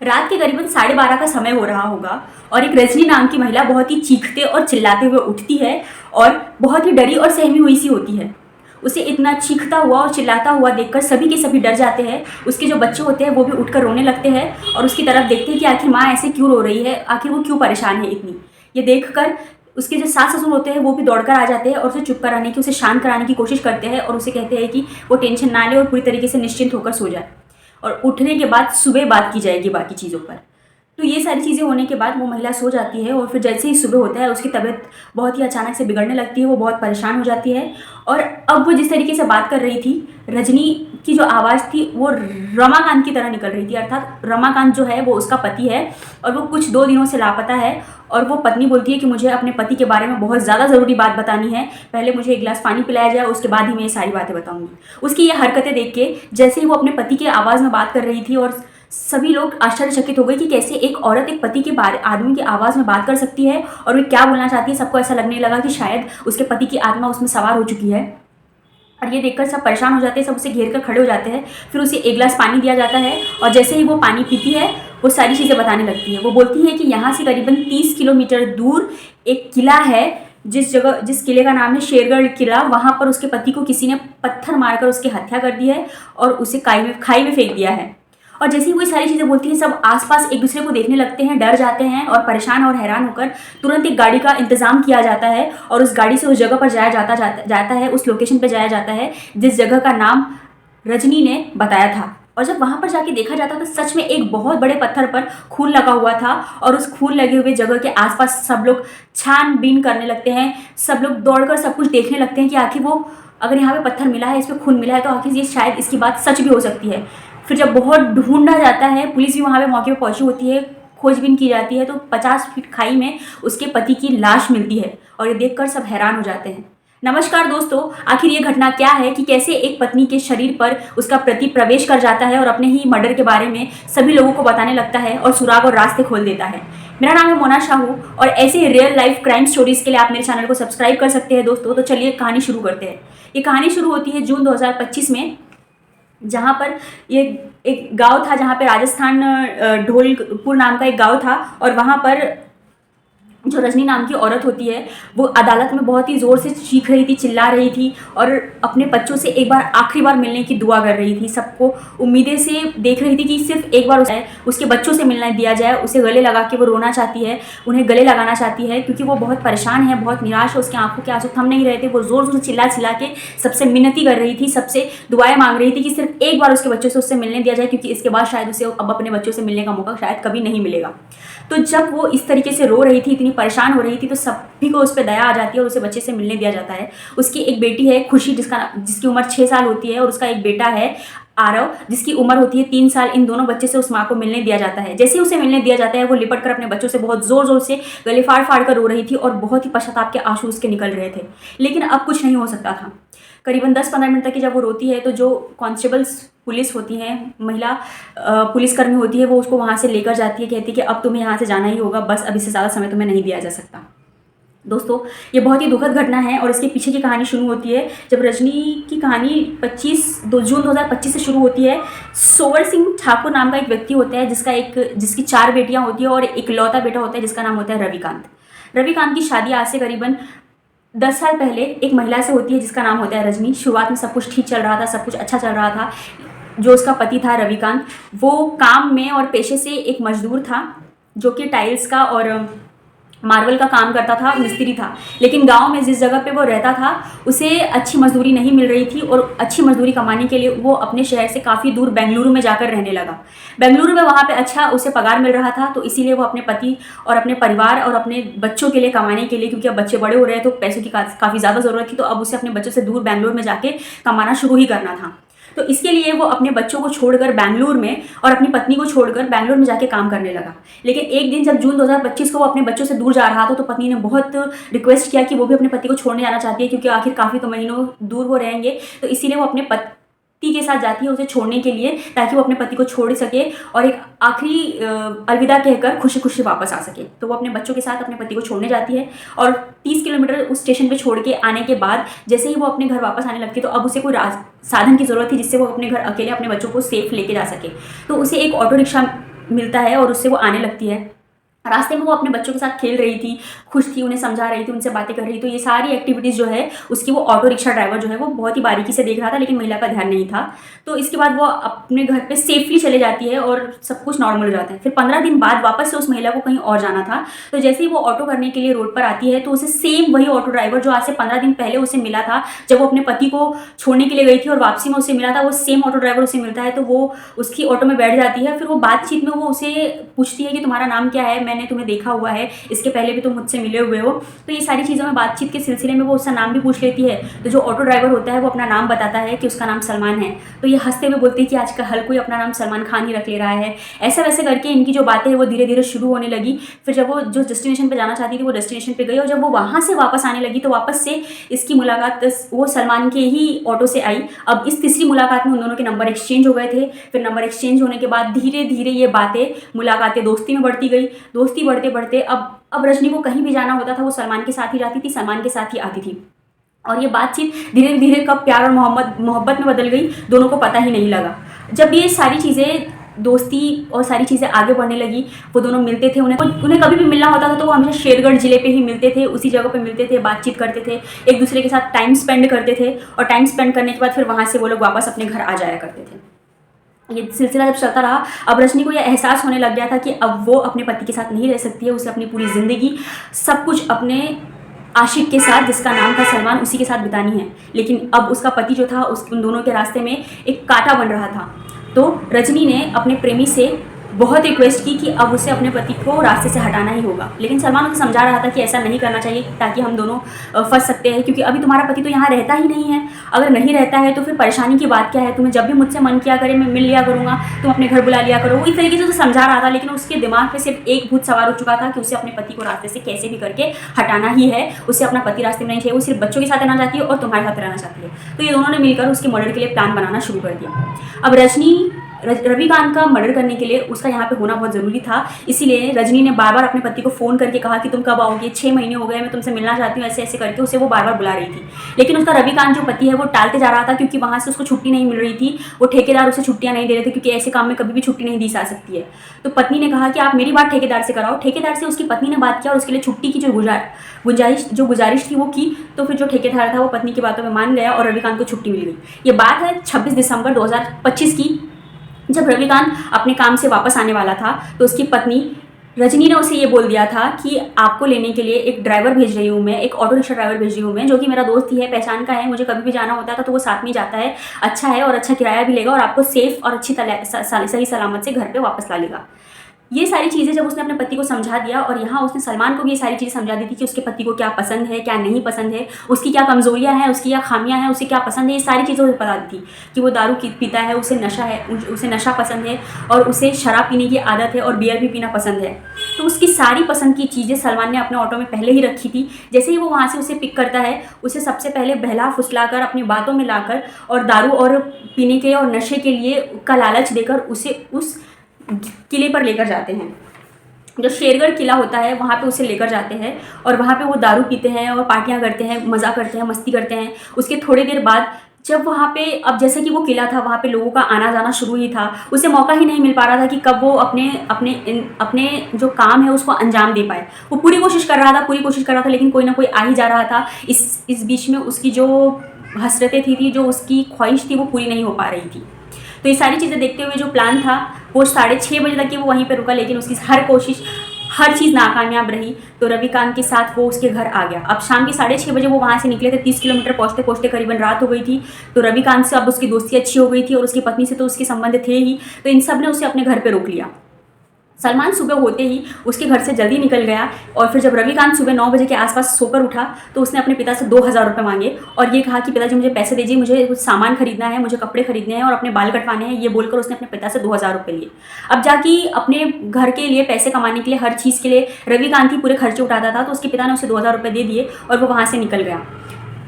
रात के करीबन 12:30 का समय हो रहा होगा और एक रजनी नाम की महिला बहुत ही चीखते और चिल्लाते हुए उठती है और बहुत ही डरी और सहमी हुई सी होती है। उसे इतना चीखता हुआ और चिल्लाता हुआ देखकर सभी के सभी डर जाते हैं। उसके जो बच्चे होते हैं वो भी उठकर रोने लगते हैं और उसकी तरफ देखते हैं कि आखिर माँ ऐसे क्यों रो रही है, आखिर वो क्यों परेशान है इतनी। ये देखकर उसके जो सास ससुर होते हैं वो भी दौड़कर आ जाते हैं और उसे चुप कराने की, उसे शांत कराने की कोशिश करते हैं और उसे कहते हैं कि वो टेंशन ना ले और पूरी तरीके से निश्चिंत होकर सो जाए और उठने के बाद सुबह बात की जाएगी बाकी चीज़ों पर। तो ये सारी चीज़ें होने के बाद वो महिला सो जाती है और फिर जैसे ही सुबह होता है उसकी तबीयत बहुत ही अचानक से बिगड़ने लगती है। वो बहुत परेशान हो जाती है और अब वो जिस तरीके से बात कर रही थी, रजनी की जो आवाज़ थी वो रमाकांत की तरह निकल रही थी। अर्थात रमाकांत जो है वो उसका पति है और वो कुछ 2 दिनों से लापता है। और वो पत्नी बोलती है कि मुझे अपने पति के बारे में बहुत ज़्यादा ज़रूरी बात बतानी है, पहले मुझे एक गिलास पानी पिलाया जाए, उसके बाद ही मैं ये सारी बातें बताऊंगी। उसकी ये हरकतें देख के जैसे ही वो अपने पति की आवाज़ में बात कर रही थी और सभी लोग आश्चर्यचकित हो गए कि कैसे एक औरत एक पति के बारे आदमी की आवाज़ में बात कर सकती है और वे क्या बोलना चाहती है। सबको ऐसा लगने लगा कि शायद उसके पति की आत्मा उसमें सवार हो चुकी है और ये देखकर सब परेशान हो जाते हैं, सब उसे घेर कर खड़े हो जाते हैं। फिर उसे एक गिलास पानी दिया जाता है और जैसे ही वो पानी पीती है वो सारी चीज़ें बताने लगती है। वो बोलती है कि यहाँ से करीबन 30 किलोमीटर दूर एक किला है, जिस किले का नाम है शेरगढ़ किला। वहाँ पर उसके पति को किसी ने पत्थर मारकर उसकी हत्या कर दी है और उसे खाई में फेंक दिया है। और जैसे ही वो सारी चीज़ें बोलती है सब आसपास एक दूसरे को देखने लगते हैं, डर जाते हैं और परेशान और हैरान होकर तुरंत एक गाड़ी का इंतजाम किया जाता है और उस गाड़ी से उस जगह पर जाया जाता है, उस लोकेशन पर जाया जाता है जिस जगह का नाम रजनी ने बताया था। और जब वहाँ पर जाके देखा जाता तो सच में एक बहुत बड़े पत्थर पर खून लगा हुआ था और उस खून लगे हुए जगह के आसपास सब लोग छानबीन करने लगते हैं। सब लोग दौड़कर सब कुछ देखने लगते हैं कि आखिर वो अगर यहाँ पे पत्थर मिला है, इस पर खून मिला है तो आखिर ये शायद इसकी बात सच भी हो सकती है। फिर जब बहुत ढूंढा जाता है, पुलिस भी वहाँ पे मौके पर पहुंची होती है, खोजबीन की जाती है तो 50 फीट खाई में उसके पति की लाश मिलती है और ये देखकर सब हैरान हो जाते हैं। नमस्कार दोस्तों, आखिर ये घटना क्या है कि कैसे एक पत्नी के शरीर पर उसका पति प्रवेश कर जाता है और अपने ही मर्डर के बारे में सभी लोगों को बताने लगता है और सुराग और रास्ते खोल देता है। मेरा नाम है मोना शाहू और ऐसे रियल लाइफ क्राइम स्टोरीज के लिए आप मेरे चैनल को सब्सक्राइब कर सकते हैं दोस्तों। तो चलिए कहानी शुरू करते हैं। ये कहानी शुरू होती है जून 2025 में, जहाँ पर ये एक गांव था, जहाँ पे राजस्थान ढोलपुर नाम का एक गांव था और वहाँ पर जो रजनी नाम की औरत होती है वो अदालत में बहुत ही ज़ोर से चीख रही थी, चिल्ला रही थी और अपने बच्चों से एक बार आखिरी बार मिलने की दुआ कर रही थी। सबको उम्मीदें से देख रही थी कि सिर्फ एक बार उसके बच्चों से मिलने दिया जाए। उसे गले लगा के वो रोना चाहती है, उन्हें गले लगाना चाहती है क्योंकि वो बहुत परेशान है, बहुत निराश है। उसकी आंखों के आंसू थम नहीं रहे थे। वो ज़ोर ज़ोर से चिल्ला के सबसे मिन्नती कर रही थी, सबसे दुआएं मांग रही थी कि सिर्फ एक बार उसके बच्चों से उससे मिलने दिया जाए क्योंकि इसके बाद शायद उसे अब अपने बच्चों से मिलने का मौका शायद कभी नहीं मिलेगा। तो जब वो इस तरीके से रो रही थी, इतनी परेशान हो रही थी, तो सभी को उस पर दया आ जाती है और उसे बच्चे से मिलने दिया जाता है। उसकी एक बेटी है खुशी, जिसकी उम्र 6 साल होती है और उसका एक बेटा है आरव, जिसकी उम्र होती है 3 साल। इन दोनों बच्चे से उस माँ को मिलने दिया जाता है। जैसे ही उसे मिलने दिया जाता है वो लिपट कर अपने बच्चों से बहुत ज़ोर ज़ोर से गले फाड़ फाड़ कर रो रही थी और बहुत ही पश्चाताप के आंसू उसके निकल रहे थे। लेकिन अब कुछ नहीं हो सकता था। करीबन 10-15 मिनट तक की जब वो रोती है तो जो कांस्टेबल्स पुलिस होती हैं, महिला पुलिसकर्मी होती है, वो उसको वहाँ से लेकर जाती है, कहती है कि अब तुम्हें यहाँ से जाना ही होगा, बस अब इससे ज़्यादा समय तुम्हें नहीं दिया जा सकता। दोस्तों, ये बहुत ही दुखद घटना है और इसके पीछे की कहानी शुरू होती है जब रजनी की कहानी जून 2025 से शुरू होती है। सोवर सिंह ठाकुर नाम का एक व्यक्ति होता है जिसकी 4 बेटियां होती है और एक लौता बेटा होता है जिसका नाम होता है रविकांत। रविकांत की शादी आज से करीबन 10 साल पहले एक महिला से होती है जिसका नाम होता है रजनी। शुरुआत में सब कुछ ठीक चल रहा था, सब कुछ अच्छा चल रहा था। जो उसका पति था रविकांत, वो काम में और पेशे से एक मजदूर था जो कि टाइल्स का और मार्बल का काम करता था, मिस्त्री था। लेकिन गांव में जिस जगह पे वो रहता था उसे अच्छी मजदूरी नहीं मिल रही थी और अच्छी मजदूरी कमाने के लिए वो अपने शहर से काफ़ी दूर बेंगलुरु में जाकर रहने लगा। बेंगलुरु में वहाँ पे अच्छा उसे पगार मिल रहा था, तो इसीलिए वो अपने पति और अपने परिवार और अपने बच्चों के लिए कमाने के लिए, क्योंकि अब बच्चे बड़े हो रहे हैं तो पैसों की काफ़ी ज़्यादा ज़रूरत थी, तो अब उसे अपने बच्चों से दूर बेंगलुरु में जाके कमाना शुरू ही करना था। तो इसके लिए वो अपने बच्चों को छोड़कर बेंगलुरु में और अपनी पत्नी को छोड़कर बेंगलुरु में जाके काम करने लगा। लेकिन एक दिन जब जून 2025 को वो अपने बच्चों से दूर जा रहा था तो पत्नी ने बहुत रिक्वेस्ट किया कि वो भी अपने पति को छोड़ने जाना चाहती है क्योंकि आखिर काफ़ी तो महीनों दूर वो रहेंगे। तो इसीलिए वो अपने पति के साथ जाती है उसे छोड़ने के लिए, ताकि वो अपने पति को छोड़ सके और एक आखिरी अलविदा कहकर खुशी खुशी वापस आ सके। तो वो अपने बच्चों के साथ अपने पति को छोड़ने जाती है और 30 किलोमीटर उस स्टेशन पे छोड़ के आने के बाद जैसे ही वो अपने घर वापस आने लगती है तो अब उसे कोई साधन की ज़रूरत थी जिससे वो अपने घर अकेले अपने बच्चों को सेफ लेके जा सके। तो उसे एक ऑटो रिक्शा मिलता है और उससे वो आने लगती है। रास्ते में वो अपने बच्चों के साथ खेल रही थी, खुश थी, उन्हें समझा रही थी, उनसे बातें कर रही थी। तो ये सारी एक्टिविटीज़ जो है उसकी वो ऑटो रिक्शा ड्राइवर जो है वो बहुत ही बारीकी से देख रहा था, लेकिन महिला का ध्यान नहीं था। तो इसके बाद वो अपने घर पे सेफली चले जाती है और सब कुछ नॉर्मल हो जाता है। फिर 15 दिन बाद वापस से उस महिला को कहीं और जाना था, तो जैसे ही वो ऑटो करने के लिए रोड पर आती है तो उसे सेम वही ऑटो ड्राइवर जो आज से 15 दिन पहले उसे मिला था, जब वो अपने पति को छोड़ने के लिए गई थी और वापसी में उसे मिला था, वो सेम ऑटो ड्राइवर उसे मिलता है। तो वो उसकी ऑटो में बैठ जाती है। फिर वो बातचीत में वो उसे पूछती है कि तुम्हारा नाम क्या है, मैंने तुम्हें देखा हुआ है, इसके पहले भी तुम मुझसे मिले हुए हो। तो ये सारी चीज़ों में बातचीत के सिलसिले में वो उसका नाम भी पूछ लेती है। तो जो ऑटो ड्राइवर होता है वो अपना नाम बताता है कि उसका नाम सलमान है। तो ये हंसते हुए बोलती है कि आजकल हर कोई अपना नाम सलमान खान ही रख ले रहा है। ऐसा वैसे करके इनकी जो बातें हैं वो धीरे धीरे शुरू होने लगी। फिर जब वो जो डेस्टिनेशन पे जाना चाहती थी वो डेस्टिनेशन पे गई, और जब वो वहाँ से वापस आने लगी तो वापस से इसकी मुलाकात वो सलमान के ही ऑटो से आई। अब इस तीसरी मुलाकात में उन दोनों के नंबर एक्सचेंज हो गए थे। फिर नंबर एक्सचेंज होने के बाद धीरे धीरे ये बातें, मुलाकातें दोस्ती में बढ़ती गई। दोस्ती बढ़ते बढ़ते अब रजनी को कहीं भी जाना होता था वो सलमान के साथ ही जाती थी, सलमान के साथ ही आती थी। और ये बातचीत धीरे धीरे कब प्यार और मोहब्बत में बदल गई, दोनों को पता ही नहीं लगा। जब ये सारी चीज़ें, दोस्ती और सारी चीज़ें आगे बढ़ने लगी, वो दोनों मिलते थे। उन्हें कभी भी मिलना होता था तो वो हमेशा शेरगढ़ ज़िले पे ही मिलते थे, उसी जगह पे मिलते थे, बातचीत करते थे, एक दूसरे के साथ टाइम स्पेंड करते थे। और टाइम स्पेंड करने के बाद फिर वहाँ से वो लोग वापस अपने घर आ जाया करते थे। ये सिलसिला जब चलता रहा, अब रजनी को यह एहसास होने लग गया था कि अब वो अपने पति के साथ नहीं रह सकती है। उसे अपनी पूरी ज़िंदगी सब कुछ अपने आशिक के साथ, जिसका नाम था सलमान, उसी के साथ बितानी है। लेकिन अब उसका पति जो था, उन दोनों के रास्ते में एक कांटा बन रहा था। तो रजनी ने अपने प्रेमी से बहुत रिक्वेस्ट की कि अब उसे अपने पति को रास्ते से हटाना ही होगा। लेकिन सलमान उसे समझा रहा था कि ऐसा नहीं करना चाहिए, ताकि हम दोनों फंस सकते हैं, क्योंकि अभी तुम्हारा पति तो यहाँ रहता ही नहीं है। अगर नहीं रहता है तो फिर परेशानी की बात क्या है, तुम्हें जब भी मुझसे मन किया करे मैं मिल लिया करूँगा, तुम अपने घर बुला लिया करो। वो इस तरीके से उसे समझा रहा था, लेकिन उसके दिमाग में सिर्फ एक भूत सवार हो चुका था कि उसे अपने पति को रास्ते से कैसे भी करके हटाना ही है। उसे अपना पति रास्ते में नहीं चाहिए, वो सिर्फ बच्चों के साथ रहना चाहती है और तुम्हारे साथ रहना चाहती है। तो ये दोनों ने मिलकर उसके मर्डर के लिए प्लान बनाना शुरू कर दिया। अब रविकांत का मर्डर करने के लिए उसका यहाँ पे होना बहुत ज़रूरी था। इसीलिए रजनी ने बार बार अपने पति को फ़ोन करके कहा कि तुम कब आओगे, 6 महीने हो गए, मैं तुमसे मिलना चाहती हूँ, ऐसे ऐसे करके उसे वो बार बार बुला रही थी। लेकिन उसका रविकांत जो पति है वो टालते जा रहा था, क्योंकि वहाँ से उसको छुट्टी नहीं मिल रही थी। वो ठेकेदार उसे छुट्टियाँ नहीं दे रहे थे, क्योंकि ऐसे काम में कभी भी छुट्टी नहीं दी जा सकती है। तो पत्नी ने कहा कि आप मेरी बात ठेकेदार से कराओ। ठेकेदार से उसकी पत्नी ने बात किया और उसके लिए छुट्टी की जो गुजारिश थी वो की। तो फिर जो ठेकेदार था वो पत्नी की बातों में मान गया और रविकांत को छुट्टी मिल गई। ये बात है 26 दिसंबर 2025 की। जब रविकांत अपने काम से वापस आने वाला था तो उसकी पत्नी रजनी ने उसे ये बोल दिया था कि आपको लेने के लिए एक ड्राइवर भेज रही हूँ मैं, एक ऑटो रिक्शा ड्राइवर भेज रही हूँ मैं, जो कि मेरा दोस्त ही है, पहचान का है, मुझे कभी भी जाना होता था तो वो साथ में जाता है, अच्छा है और अच्छा किराया भी लेगा और आपको सेफ और अच्छी सही सलामत से घर पे वापस ला लेगा। ये सारी चीज़ें जब उसने अपने पति को समझा दिया, और यहाँ उसने सलमान को भी ये सारी चीज़ें समझा दी थी कि उसके पति को क्या पसंद है, क्या नहीं पसंद है, उसकी क्या कमज़ोरियाँ हैं, उसकी क्या खामियाँ हैं, उसे क्या पसंद है, ये सारी चीज़ें उसे पता दी थी कि वो दारू पीता है, उसे नशा पसंद है और उसे शराब पीने की आदत है और बियर भी पीना पसंद है। तो उसकी सारी पसंद की चीज़ें सलमान ने अपने ऑटो में पहले ही रखी थी। जैसे ही वो वहाँ से उसे पिक करता है, उसे सबसे पहले बहला फुसला कर अपनी बातों में लाकर और दारू और पीने के और नशे के लिए का लालच देकर उसे उस किले पर लेकर जाते हैं, जो शेरगढ़ किला होता है, वहाँ पे उसे लेकर जाते हैं और वहाँ पे वो दारू पीते हैं और पार्टियाँ करते हैं, मज़ा करते हैं, मस्ती करते हैं। उसके थोड़ी देर बाद जब वहाँ पे, अब जैसे कि वो किला था, वहाँ पे लोगों का आना जाना शुरू ही था, उसे मौका ही नहीं मिल पा रहा था कि कब वो अपने जो काम है उसको अंजाम दे पाए। वो पूरी कोशिश कर रहा था, लेकिन कोई ना कोई आ ही जा रहा था। इस बीच में उसकी जो हसरतें थी, जो उसकी ख्वाहिश थी, वो पूरी नहीं हो पा रही थी। तो ये सारी चीज़ें देखते हुए जो प्लान था वो 6:30 बजे तक कि वो वहीं पर रुका, लेकिन उसकी हर चीज़ नाकामयाब रही। तो रविकांत के साथ वो उसके घर आ गया। अब शाम के 6:30 बजे वो वहाँ से निकले थे। 30 किलोमीटर पहुँचते पहुँचते करीबन रात हो गई थी। तो रविकांत से अब उसकी दोस्ती अच्छी हो गई थी और उसकी पत्नी से तो उसके संबंध थे ही। तो इन सब ने उसे अपने घर पर रोक लिया। सलमान सुबह होते ही उसके घर से जल्दी निकल गया और फिर जब रविकांत सुबह 9 बजे के आसपास सोकर उठा तो उसने अपने पिता से 2000 रुपये मांगे और ये कहा कि पिताजी मुझे पैसे दीजिए, मुझे कुछ सामान खरीदना है, मुझे कपड़े खरीदने हैं और अपने बाल कटवाने हैं। ये बोलकर उसने अपने पिता से 2000 रुपये लिए। अब जाके अपने घर के लिए पैसे कमाने के लिए, हर चीज़ के लिए रविकांत ही पूरे खर्चे उठाता था। तो उसके पिता ने उसे 2000 रुपये दे दिए और वो वहाँ से निकल गया।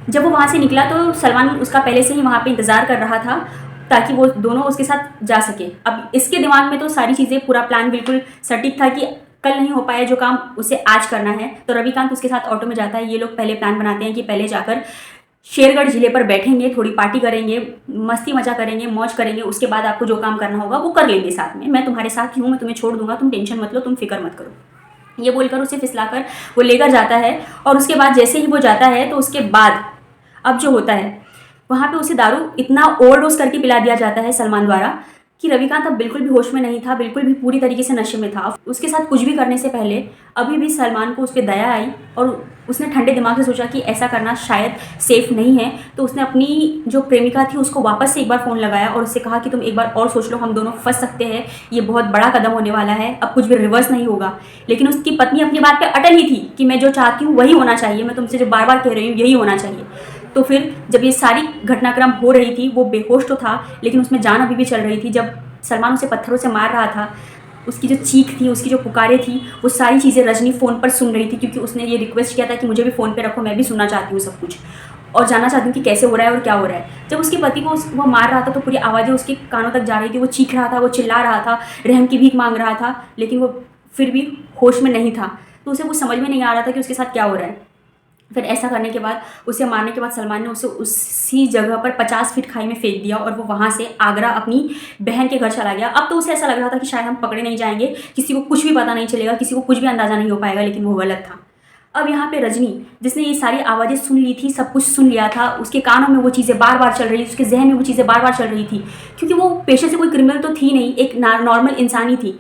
जब वो वहाँ से निकला तो सलमान उसका पहले से ही वहाँ पर इंतज़ार कर रहा था ताकि वो दोनों उसके साथ जा सके। अब इसके दिमाग में तो सारी चीज़ें, पूरा प्लान बिल्कुल सटीक था कि कल नहीं हो पाया जो काम उसे आज करना है। तो रविकांत उसके साथ ऑटो में जाता है। ये लोग पहले प्लान बनाते हैं कि पहले जाकर शेरगढ़ जिले पर बैठेंगे, थोड़ी पार्टी करेंगे, मस्ती मजा करेंगे, मौज करेंगे, उसके बाद आपको जो काम करना होगा वो कर लेंगे साथ में। मैं तुम्हारे साथ ही हूँ, मैं तुम्हें छोड़ दूंगा, तुम टेंशन मत लो, तुम फिक्र मत करो। ये बोलकर उसे फिसलाकर वो लेकर जाता है। और उसके बाद जैसे ही वो जाता है तो उसके बाद अब जो होता है, वहाँ पे उसे दारू इतना ओवरडोज करके पिला दिया जाता है सलमान द्वारा कि रविकांत अब बिल्कुल भी होश में नहीं था, बिल्कुल भी पूरी तरीके से नशे में था। उसके साथ कुछ भी करने से पहले अभी भी सलमान को उस पर दया आई और उसने ठंडे दिमाग से सोचा कि ऐसा करना शायद सेफ नहीं है। तो उसने अपनी जो प्रेमिका थी उसको वापस से एक बार फ़ोन लगाया और उससे कहा कि तुम एक बार और सोच लो, हम दोनों फंस सकते हैं, ये बहुत बड़ा कदम होने वाला है, अब कुछ भी रिवर्स नहीं होगा। लेकिन उसकी पत्नी अपनी बात पर अटल ही थी कि मैं जो चाहती हूँ वही होना चाहिए, मैं तुमसे जो बार बार कह रही हूँ यही होना चाहिए। तो फिर जब ये सारी घटनाक्रम हो रही थी, वो बेहोश तो था लेकिन उसमें जान अभी भी चल रही थी। जब सलमान उसे पत्थरों से मार रहा था, उसकी जो चीख थी, उसकी जो पुकारें थी, वो सारी चीज़ें रजनी फ़ोन पर सुन रही थी, क्योंकि उसने ये रिक्वेस्ट किया था कि मुझे भी फ़ोन पे रखो, मैं भी सुनना चाहती हूँ सब कुछ और जानना चाहती हूँ कि कैसे हो रहा है और क्या हो रहा है। जब उसके पति को वो मार रहा था तो पूरी आवाज़ें उसके कानों तक जा रही थी, वो चीख रहा था, वो चिल्ला रहा था, रहम की भीख मांग रहा था, लेकिन वो फिर भी होश में नहीं था। तो उसे कुछ समझ में नहीं आ रहा था कि उसके साथ क्या हो रहा है। फिर ऐसा करने के बाद, उसे मारने के बाद सलमान ने उसे उसी जगह पर 50 फीट खाई में फेंक दिया और वो वहाँ से आगरा अपनी बहन के घर चला गया। अब तो उसे ऐसा लग रहा था कि शायद हम पकड़े नहीं जाएंगे, किसी को कुछ भी पता नहीं चलेगा, किसी को कुछ भी अंदाज़ा नहीं हो पाएगा, लेकिन वो गलत था। अब यहाँ पे रजनी, जिसने ये सारी आवाज़ें सुन ली थी, सब कुछ सुन लिया था, उसके कानों में वो चीज़ें बार बार चल रही थी, उसके जहन में वो चीज़ें बार बार चल रही थी, क्योंकि वो पेशे से कोई क्रिमिनल तो थी नहीं, एक नॉर्मल इंसान ही थी।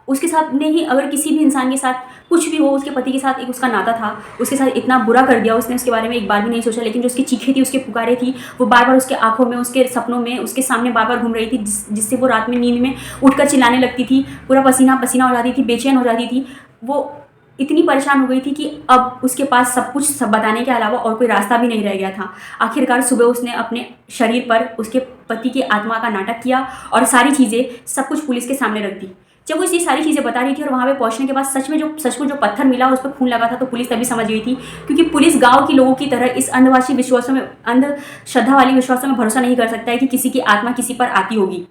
उसके साथ ने ही अगर किसी भी इंसान के साथ कुछ भी हो, उसके पति के साथ एक उसका नाता था, उसके साथ इतना बुरा कर दिया, उसने उसके बारे में एक बार भी नहीं सोचा। लेकिन जो उसकी चीखें थी, उसके पुकारें थी, वो बार बार उसके आंखों में, उसके सपनों में, उसके सामने बार बार घूम रही थी, जिससे वो रात में नींद में उठकर चिल्लाने लगती थी, पूरा पसीना पसीना हो जाती थी, बेचैन हो जाती थी। वो इतनी परेशान हो गई थी कि अब उसके पास सब कुछ सब बताने के अलावा और कोई रास्ता भी नहीं रह गया था। आखिरकार सुबह उसने अपने शरीर पर उसके पति की आत्मा का नाटक किया और सारी चीज़ें सब कुछ पुलिस के सामने रख दी। जब वो ये सारी चीज़ें बता रही थी और वहाँ पे पहुँचने के बाद सच में जो पत्थर मिला और उस पर खून लगा था, तो पुलिस तभी समझ गई थी, क्योंकि पुलिस गांव के लोगों की तरह इस अंधवासी विश्वासों में, अंधश्रद्धा वाली विश्वासों में भरोसा नहीं कर सकता है कि किसी की आत्मा किसी पर आती होगी।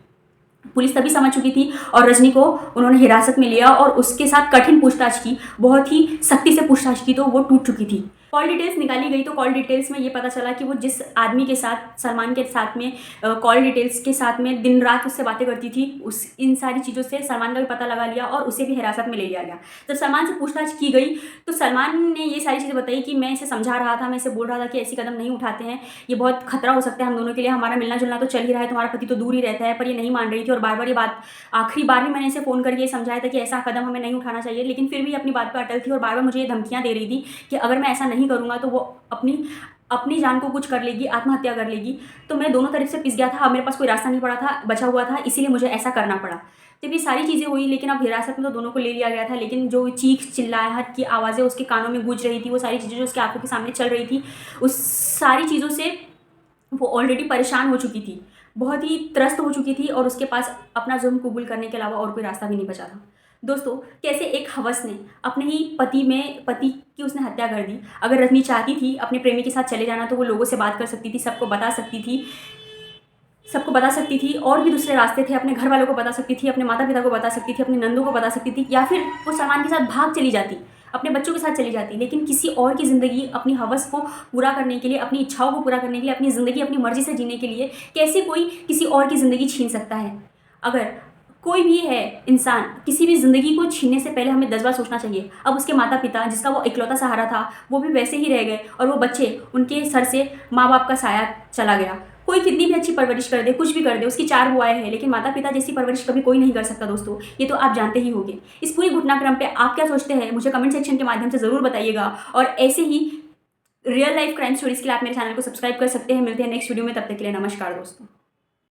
पुलिस तभी समझ चुकी थी और रजनी को उन्होंने हिरासत में लिया और उसके साथ कठिन पूछताछ की, बहुत ही सख्ती से पूछताछ की, तो वो टूट चुकी थी। कॉल डिटेल्स निकाली गई तो कॉल डिटेल्स में ये पता चला कि वो जिस आदमी के साथ, सलमान के साथ में कॉल डिटेल्स के साथ में दिन रात उससे बातें करती थी, उस इन सारी चीज़ों से सलमान का भी पता लगा लिया और उसे भी हिरासत में ले लिया गया। जब सलमान से पूछताछ की गई तो सलमान ने ये सारी चीज़ें बताई कि मैं इसे समझा रहा था, मैं इसे बोल रहा था कि ऐसी कदम नहीं उठाते हैं, ये बहुत खतरा हो सकता है हम दोनों के लिए, हमारा मिलना जुलना तो चल ही रहा है, तुम्हारा पति तो दूर ही रहता है। पर ये नहीं मान रही थी और बार बार ये बात, आखिरी बार भी मैंने इसे फ़ोन करके समझाया था कि ऐसा कदम हमें नहीं उठाना चाहिए, लेकिन फिर भी अपनी बात पर अटल थी और बार बार मुझे ये धमकियाँ दे रही थी कि अगर मैं ऐसा नहीं करूँगा तो वो अपनी जान को कुछ कर लेगी, आत्महत्या कर लेगी। तो मैं दोनों तरफ से पिस गया था, अब मेरे पास कोई रास्ता नहीं पड़ा था, बचा हुआ था, इसीलिए मुझे ऐसा करना पड़ा। जब ये सारी चीज़ें हुई, लेकिन अब हिरासत में तो दोनों को ले लिया गया था, लेकिन जो चीख चिल्लाहट की आवाज़ें उसके कानों में गूंज रही थी, वो सारी चीज़ें जो उसके आंखों के सामने चल रही थी, उस सारी चीज़ों से वो ऑलरेडी परेशान हो चुकी थी, बहुत ही त्रस्त हो चुकी थी और उसके पास अपना जुर्म कबूल करने के अलावा और कोई रास्ता भी नहीं बचा था। दोस्तों, कैसे एक हवस ने अपने ही पति की उसने हत्या कर दी। अगर रजनी चाहती थी अपने प्रेमी के साथ चले जाना तो वो लोगों से बात कर सकती थी, सबको बता सकती थी और भी दूसरे रास्ते थे, अपने घर वालों को बता सकती थी, अपने माता पिता को बता सकती थी, अपने नंदों को बता सकती थी, या फिर वो सलमान के साथ भाग चली जाती, अपने बच्चों के साथ चली जाती। लेकिन किसी और की ज़िंदगी, अपनी हवस को पूरा करने के लिए, अपनी इच्छाओं को पूरा करने के लिए, अपनी ज़िंदगी अपनी मर्जी से जीने के लिए कैसे कोई किसी और की ज़िंदगी छीन सकता है। अगर कोई भी है इंसान, किसी भी ज़िंदगी को छीनने से पहले हमें 10 बार सोचना चाहिए। अब उसके माता पिता, जिसका वो इकलौता सहारा था, वो भी वैसे ही रह गए और वो बच्चे, उनके सर से माँ बाप का साया चला गया। कोई कितनी भी अच्छी परवरिश कर दे, कुछ भी कर दे, उसकी 4 बुआएं हैं, लेकिन माता पिता जैसी परवरिश कभी कोई नहीं कर सकता दोस्तों, ये तो आप जानते ही होंगे। इस पूरी घटनाक्रम पे आप क्या सोचते हैं, मुझे कमेंट सेक्शन के माध्यम से ज़रूर बताइएगा और ऐसे ही रियल लाइफ क्राइम स्टोरीज़ के लिए आप मेरे चैनल को सब्सक्राइब कर सकते हैं। मिलते हैं नेक्स्ट वीडियो में, तब तक के लिए नमस्कार दोस्तों।